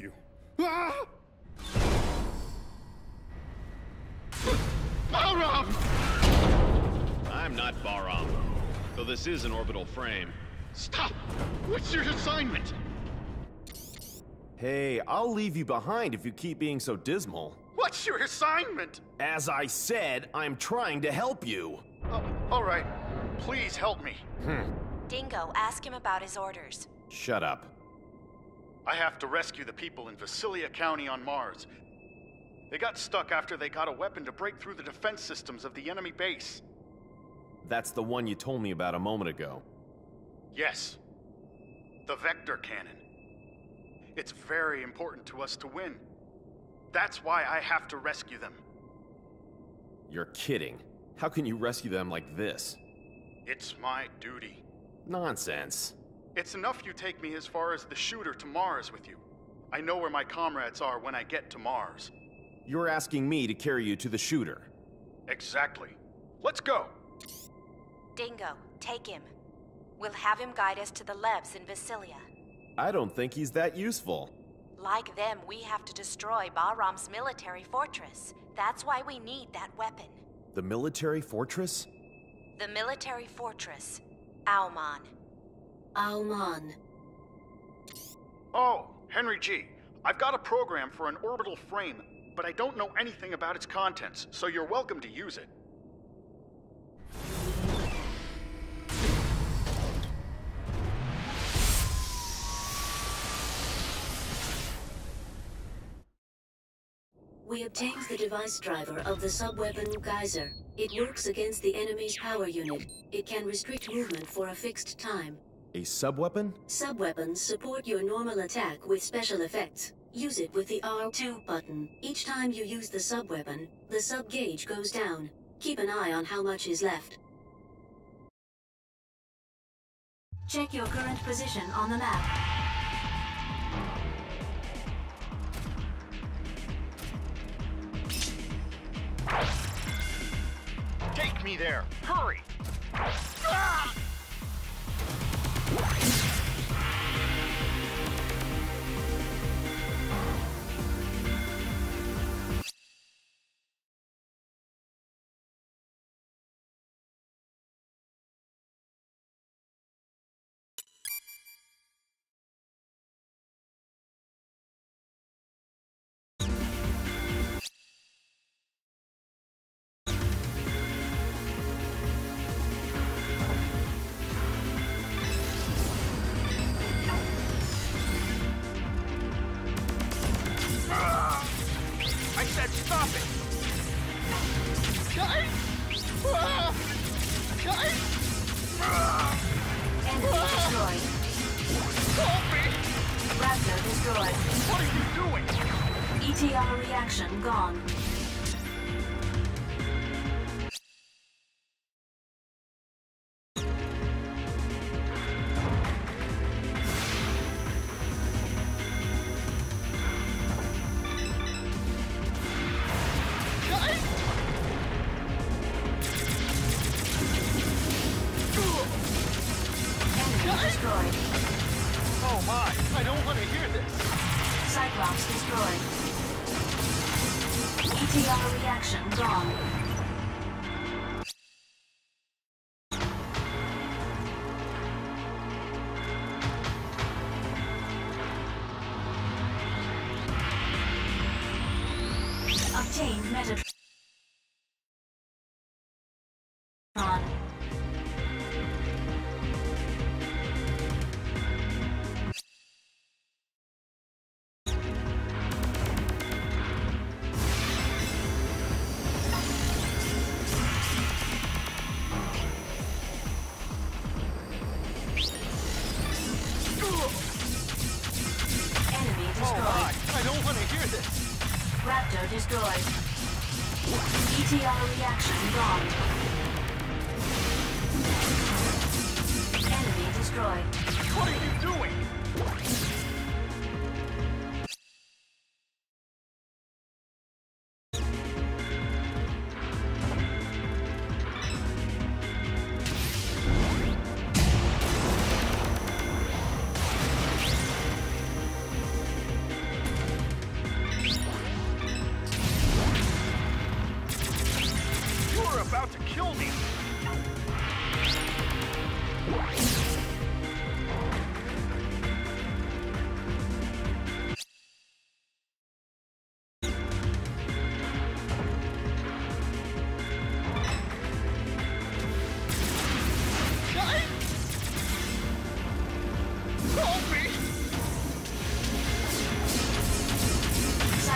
you. Ah! Bahram! I'm not Bahram, though this is an orbital frame. Stop! What's your assignment? Hey, I'll leave you behind if you keep being so dismal. What's your assignment? As I said, I'm trying to help you. All right. Please help me. Dingo, ask him about his orders. Shut up. I have to rescue the people in Vasilia County on Mars. They got stuck after they got a weapon to break through the defense systems of the enemy base. That's the one you told me about a moment ago. Yes. The Vector Cannon. It's very important to us to win. That's why I have to rescue them. You're kidding. How can you rescue them like this? It's my duty. Nonsense. It's enough you take me as far as the shooter to Mars with you. I know where my comrades are when I get to Mars. You're asking me to carry you to the shooter. Exactly. Let's go! Dingo, take him. We'll have him guide us to the labs in Vasilia. I don't think he's that useful. Like them, we have to destroy Bahram's military fortress. That's why we need that weapon. The military fortress? The military fortress. Auman. Auman. Oh, Henry G. I've got a program for an orbital frame, but I don't know anything about its contents, so you're welcome to use it. We obtained the device driver of the sub-weapon Geyser. It works against the enemy's power unit. It can restrict movement for a fixed time. A sub-weapon? Sub-weapons support your normal attack with special effects. Use it with the R2 button. Each time you use the sub-weapon, the sub-gauge goes down. Keep an eye on how much is left. Check your current position on the map. Take me there! Hurry! Ah! I said stop it! Guys! Guys! Enemy destroyed. Help me! Raptor destroyed. What are you doing? ETR reaction gone. Destroyed. Oh my! I don't want to hear this! Cyclops destroyed. ETR reaction gone. Obtained Metatron. I don't want to hear this! Raptor destroyed. ETR reaction gone. Enemy destroyed. What are you doing?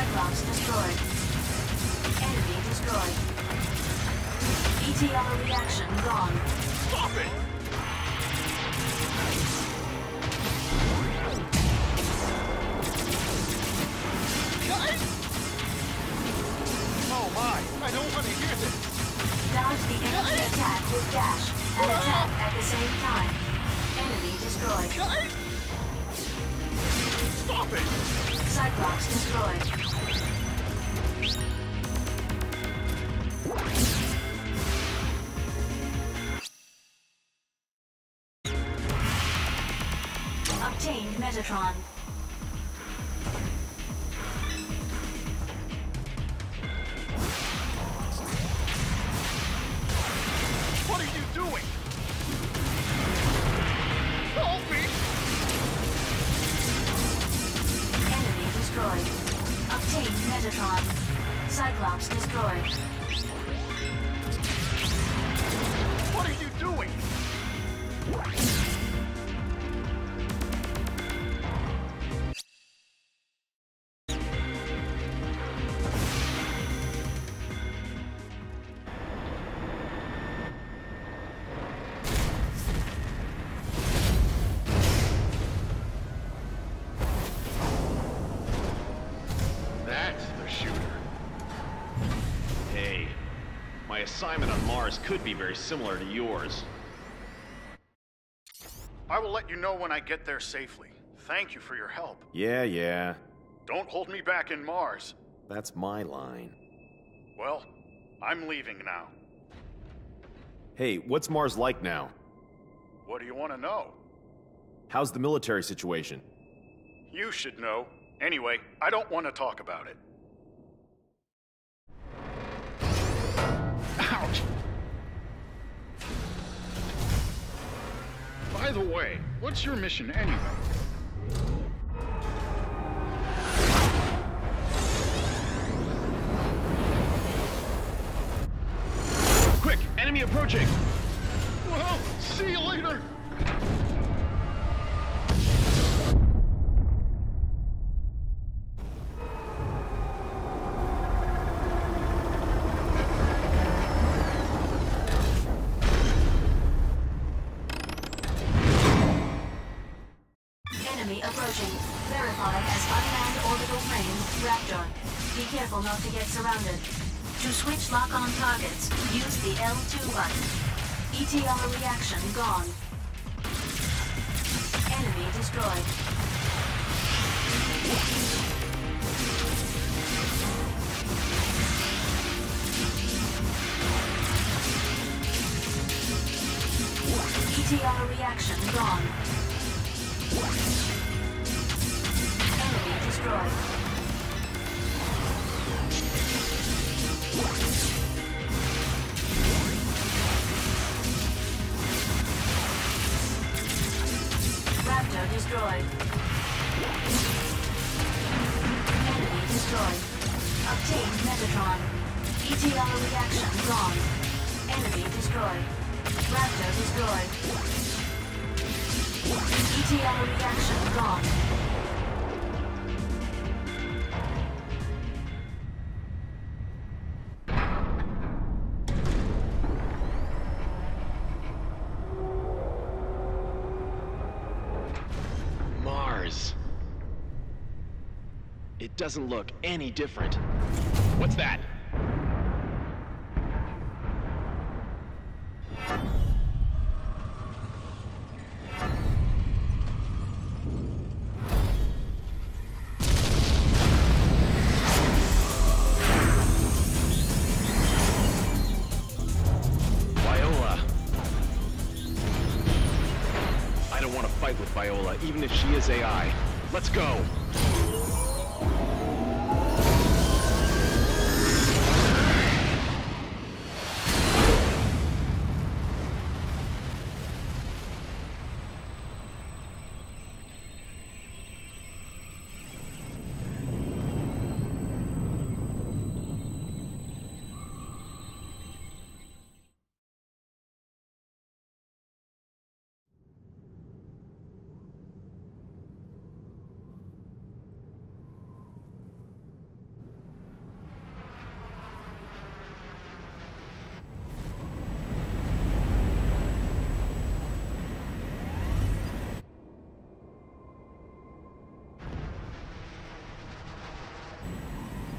Cyclops destroyed. Enemy destroyed. ETR reaction gone. Stop it! Oh my, I don't want to hear this. Dodge the enemy attack with dash and attack at the same time. Enemy destroyed. Stop it! Cyclops destroyed. Obtained Metatron. What are you doing? Help me! Enemy destroyed. Obtained Metatron. Cyclops destroyed. What are you doing? That's the shooter. Hey, my assignment on Mars could be very similar to yours. I will let you know when I get there safely. Thank you for your help. Yeah. Don't hold me back in Mars. That's my line. Well, I'm leaving now. Hey, what's Mars like now? What do you want to know? How's the military situation? You should know. Anyway, I don't want to talk about it. Ouch! By the way, what's your mission anyway? Quick! Enemy approaching! Well, see you later! Enemy approaching. Verified as unmanned orbital frame, Raptor. Be careful not to get surrounded. To switch lock-on targets, use the L2 button. ETR reaction gone. Enemy destroyed. ETR reaction gone. Enemy destroyed. Raptor destroyed. Enemy destroyed. Obtained Metatron. ETR reaction gone. Enemy destroyed. Raptor destroyed. ETR reaction gone. Mars. It doesn't look any different. What's that? Fight with Viola, even if she is AI. Let's go!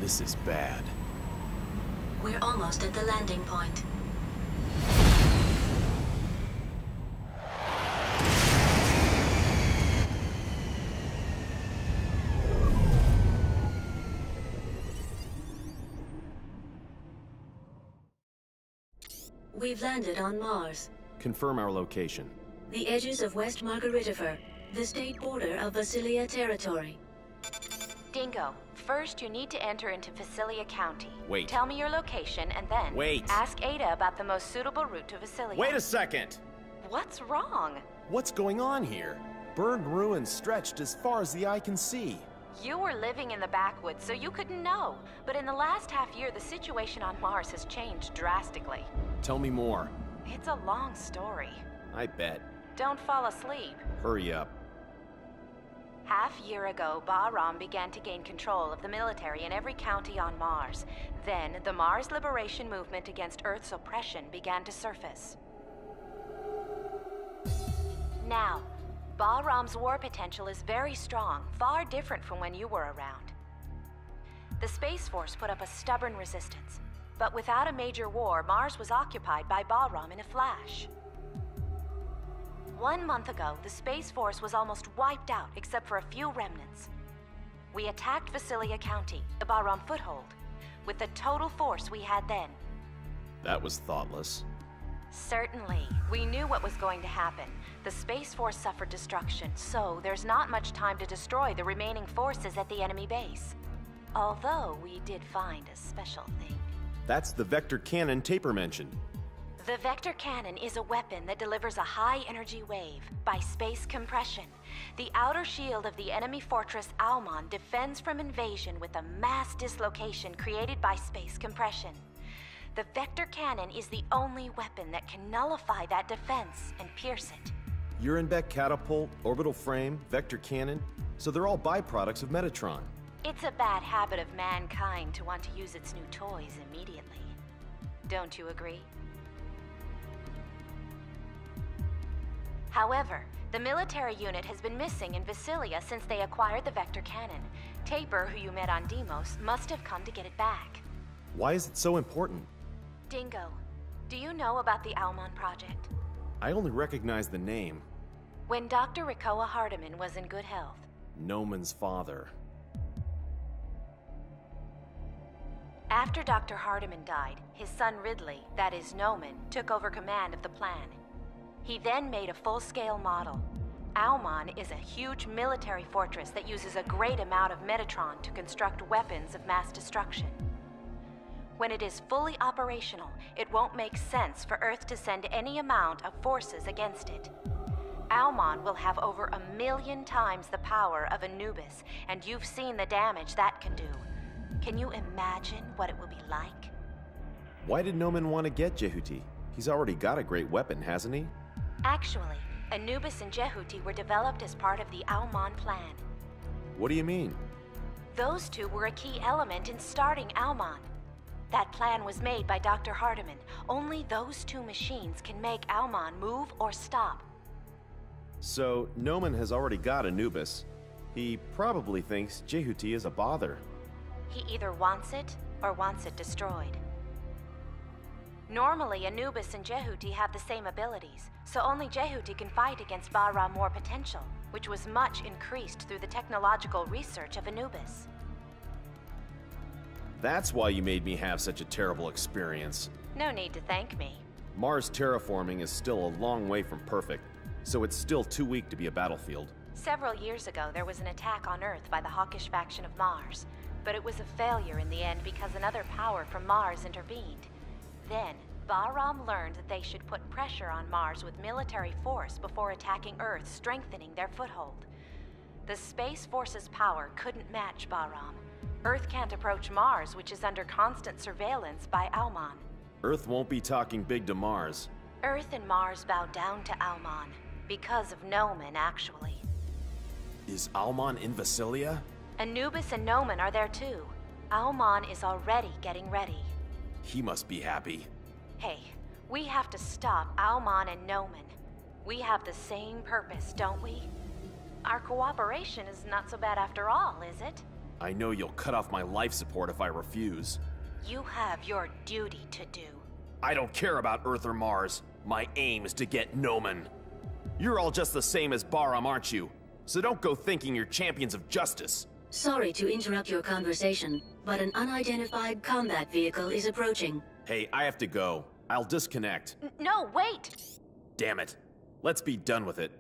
This is bad. We're almost at the landing point. We've landed on Mars. Confirm our location. The edges of West Margaritifer, the state border of Vasilia territory. Dingo, first you need to enter into Vasilia County. Wait. Tell me your location and then... Wait. Ask Ada about the most suitable route to Vasilia. Wait a second! What's wrong? What's going on here? Burned ruins stretched as far as the eye can see. You were living in the backwoods, so you couldn't know. But in the last half year, the situation on Mars has changed drastically. Tell me more. It's a long story. I bet. Don't fall asleep. Hurry up. Half year ago, Bahram began to gain control of the military in every county on Mars. Then, the Mars Liberation Movement against Earth's oppression began to surface. Now, Bahram's war potential is very strong, far different from when you were around. The Space Force put up a stubborn resistance, but without a major war, Mars was occupied by Bahram in a flash. 1 month ago, the Space Force was almost wiped out except for a few remnants. We attacked Vasilia County, the Bahram foothold, with the total force we had then. That was thoughtless. Certainly. We knew what was going to happen. The Space Force suffered destruction, so there's not much time to destroy the remaining forces at the enemy base. Although we did find a special thing. That's the vector cannon Taper mentioned. The vector cannon is a weapon that delivers a high-energy wave by space compression. The outer shield of the enemy fortress Almon defends from invasion with a mass dislocation created by space compression. The vector cannon is the only weapon that can nullify that defense and pierce it. Urenbeck catapult, orbital frame, vector cannon, so they're all byproducts of Metatron. It's a bad habit of mankind to want to use its new toys immediately. Don't you agree? However, the military unit has been missing in Vasilia since they acquired the vector cannon. Taper, who you met on Deimos, must have come to get it back. Why is it so important? Dingo, do you know about the Almon project? I only recognize the name. When Dr. Rikoa Hardiman was in good health. Noman's father. After Dr. Hardiman died, his son Ridley, that is Noman, took over command of the plan. He then made a full-scale model. Almon is a huge military fortress that uses a great amount of Metatron to construct weapons of mass destruction. When it is fully operational, it won't make sense for Earth to send any amount of forces against it. Almon will have over 1 million times the power of Anubis, and you've seen the damage that can do. Can you imagine what it will be like? Why did Noman want to get Jehuti? He's already got a great weapon, hasn't he? Actually, Anubis and Jehuti were developed as part of the Almon plan. What do you mean? Those two were a key element in starting Almon. That plan was made by Dr. Hardiman. Only those two machines can make Almon move or stop. So, Noman has already got Anubis. He probably thinks Jehuti is a bother. He either wants it or wants it destroyed. Normally, Anubis and Jehuti have the same abilities, so only Jehuti can fight against Bahram's war potential, which was much increased through the technological research of Anubis. That's why you made me have such a terrible experience. No need to thank me. Mars terraforming is still a long way from perfect, so it's still too weak to be a battlefield. Several years ago, there was an attack on Earth by the hawkish faction of Mars, but it was a failure in the end because another power from Mars intervened. Then, Bahram learned that they should put pressure on Mars with military force before attacking Earth, strengthening their foothold. The Space Force's power couldn't match Bahram. Earth can't approach Mars, which is under constant surveillance by Almon. Earth won't be talking big to Mars. Earth and Mars bow down to Almon, because of Noman, actually. Is Almon in Vasilia? Anubis and Noman are there too. Almon is already getting ready. He must be happy. Hey, we have to stop Almon and Noman. We have the same purpose, don't we? Our cooperation is not so bad after all, is it? I know you'll cut off my life support if I refuse. You have your duty to do. I don't care about Earth or Mars. My aim is to get Noman. You're all just the same as Baram, aren't you? So don't go thinking you're champions of justice. Sorry to interrupt your conversation, but an unidentified combat vehicle is approaching. Hey, I have to go. I'll disconnect. No, wait! Damn it. Let's be done with it.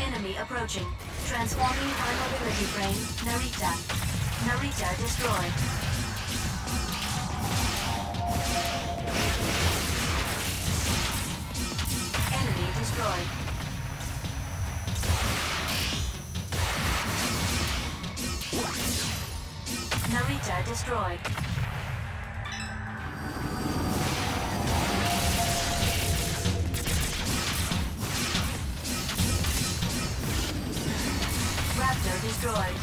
Enemy approaching. Transforming high mobility frame. Narita. Narita destroyed. Enemy destroyed. Narita destroyed. Raptor destroyed.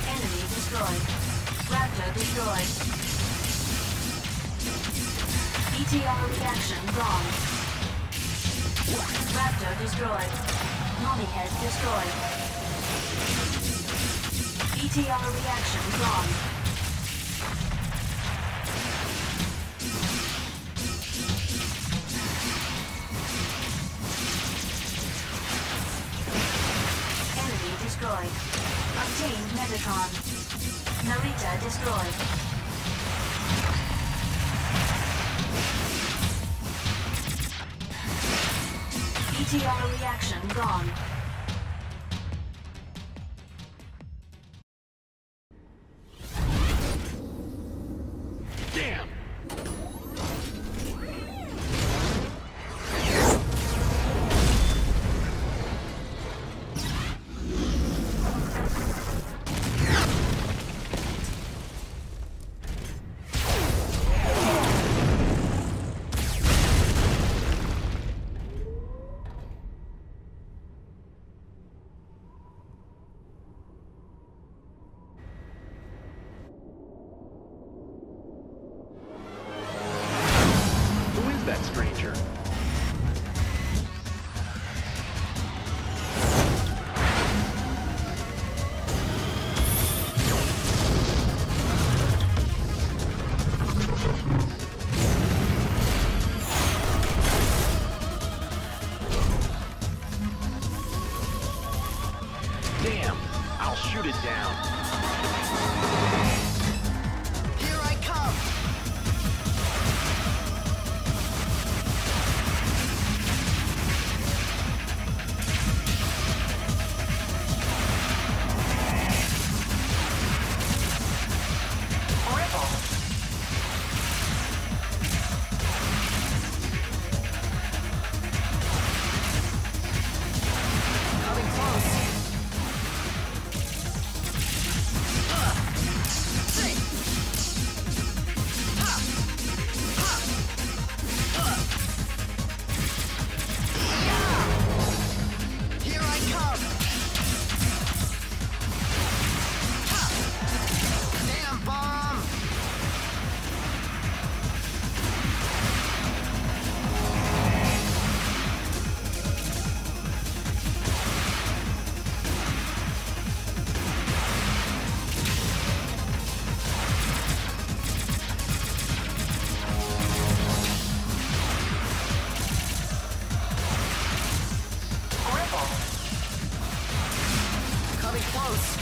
Enemy destroyed. Raptor destroyed. ETR reaction gone. Raptor destroyed. Mommy head destroyed. ETR reaction gone. Enemy destroyed. Obtained Metatron. Narita destroyed. ETR reaction gone. Damn! Who is that stranger? Damn! I'll shoot it down. Here I come! Coming close! Here I come! Damn bomb! Coming close!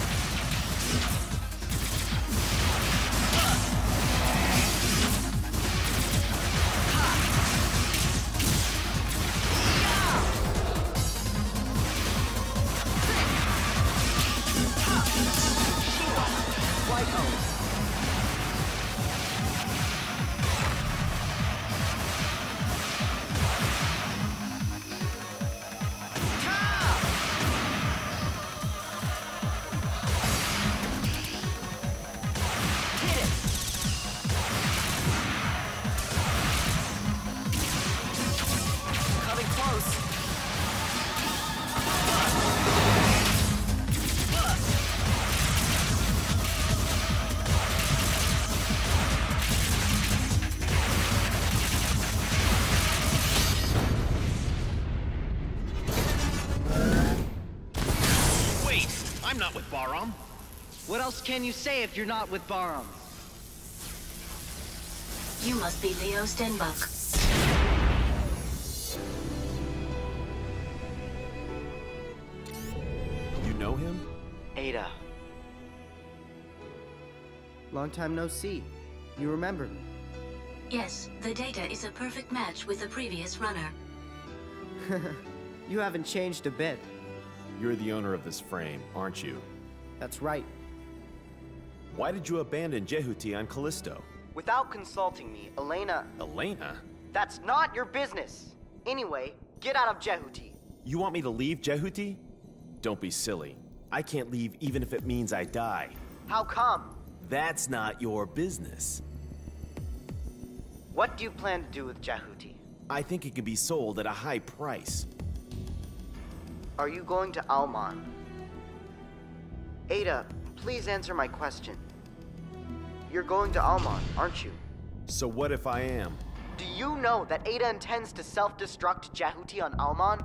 Flight home! I'm not with Baram. What else can you say if you're not with Baram? You must be Leo Stenbuck. You know him? Ada. Long time no see. You remember me? Yes, the data is a perfect match with the previous runner. You haven't changed a bit. You're the owner of this frame, aren't you? That's right. Why did you abandon Jehuti on Callisto? Without consulting me, Elena... Elena? That's not your business! Anyway, get out of Jehuti. You want me to leave Jehuti? Don't be silly. I can't leave even if it means I die. How come? That's not your business. What do you plan to do with Jehuti? I think it can be sold at a high price. Are you going to Alman? Ada, please answer my question. You're going to Alman, aren't you? So what if I am? Do you know that Ada intends to self-destruct Jehuti on Alman?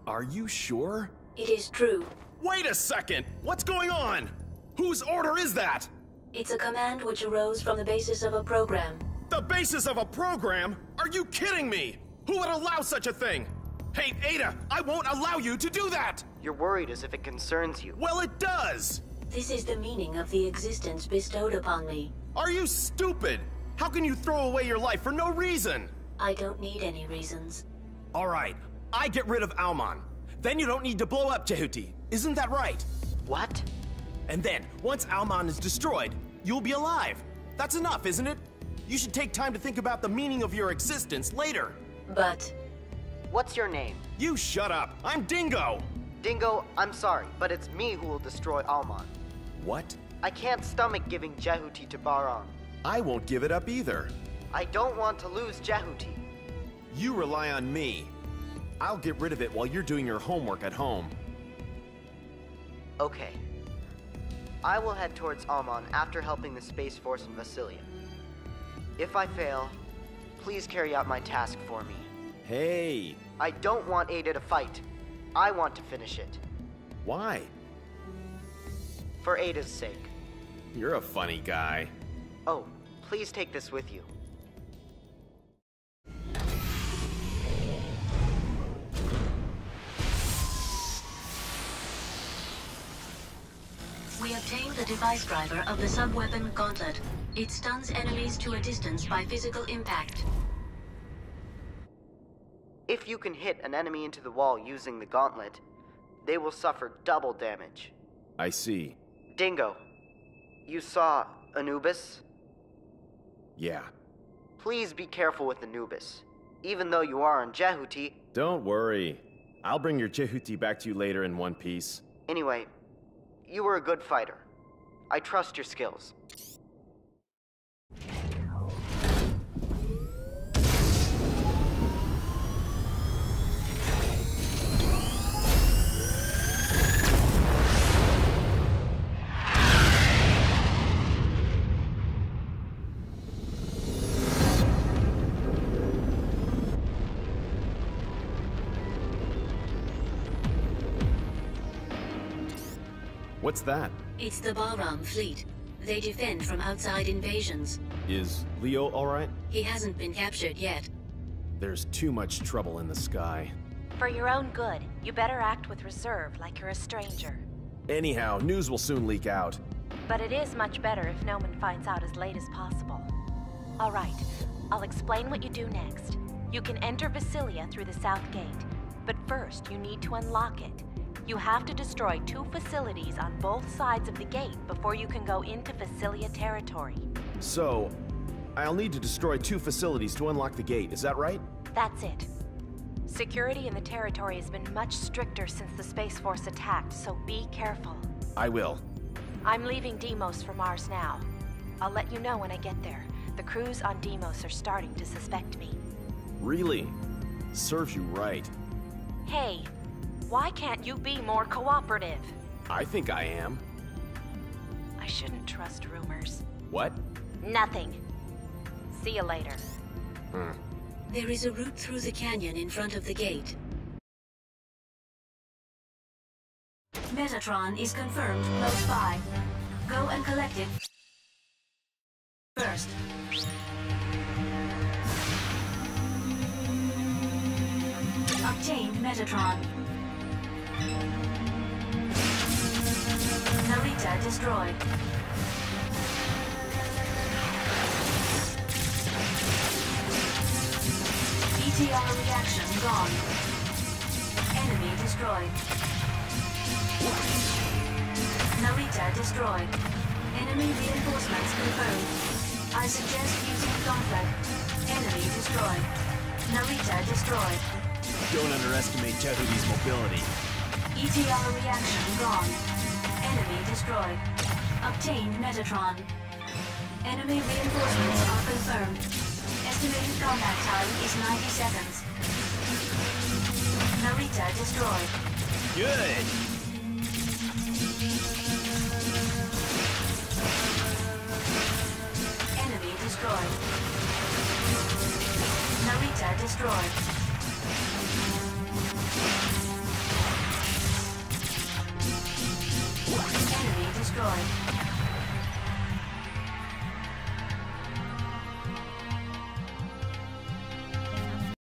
Are you sure? It is true. Wait a second! What's going on? Whose order is that? It's a command which arose from the basis of a program. The basis of a program? Are you kidding me? Who would allow such a thing? Hey, Ada, I won't allow you to do that! You're worried as if it concerns you. Well, it does! This is the meaning of the existence bestowed upon me. Are you stupid? How can you throw away your life for no reason? I don't need any reasons. All right, I get rid of Alman. Then you don't need to blow up Jehuti. Isn't that right? What? And then, once Alman is destroyed, you'll be alive. That's enough, isn't it? You should take time to think about the meaning of your existence later. But... What's your name? You shut up. I'm Dingo. Dingo, I'm sorry, but it's me who will destroy Alman. What? I can't stomach giving Jehuti to Baram. I won't give it up either. I don't want to lose Jehuti. You rely on me. I'll get rid of it while you're doing your homework at home. Okay. I will head towards Alman after helping the Space Force in Vasilia. If I fail, please carry out my task for me. Hey! I don't want Ada to fight. I want to finish it. Why? For Ada's sake. You're a funny guy. Oh, please take this with you. we obtained the device driver of the sub-weapon Gauntlet. It stuns enemies to a distance by physical impact. If you can hit an enemy into the wall using the Gauntlet, they will suffer double damage. I see. Dingo, you saw Anubis? Yeah. Please be careful with Anubis. Even though you are on Jehuti... Don't worry. I'll bring your Jehuti back to you later in one piece. Anyway, you were a good fighter. I trust your skills. What's that? It's the Baram fleet. They defend from outside invasions. Is Leo alright? He hasn't been captured yet. There's too much trouble in the sky. For your own good, you better act with reserve like you're a stranger. Anyhow, news will soon leak out. But it is much better if no one finds out as late as possible. All right, I'll explain what you do next. You can enter Vasilia through the south gate, but first you need to unlock it. You have to destroy 2 facilities on both sides of the gate before you can go into Vasilia territory. So, I'll need to destroy 2 facilities to unlock the gate, is that right? That's it. Security in the territory has been much stricter since the Space Force attacked, so be careful. I will. I'm leaving Deimos for Mars now. I'll let you know when I get there. The crews on Deimos are starting to suspect me. Really? Serves you right. Hey, why can't you be more cooperative? I think I am. I shouldn't trust rumors. What? Nothing. See you later. There is a route through the canyon in front of the gate. Metatron is confirmed close by. Go and collect it first. Obtained Metatron. Narita destroyed. ETR reaction gone. Enemy destroyed. Narita destroyed. Enemy reinforcements confirmed. I suggest using Gauntlet. Enemy destroyed. Narita destroyed. Don't underestimate Jehudi's mobility. ETR reaction gone. Enemy destroyed. Obtained Metatron. Enemy reinforcements are confirmed. Estimated combat time is 90 seconds. Narita destroyed. Good! Enemy destroyed. Narita destroyed. Enemy destroyed.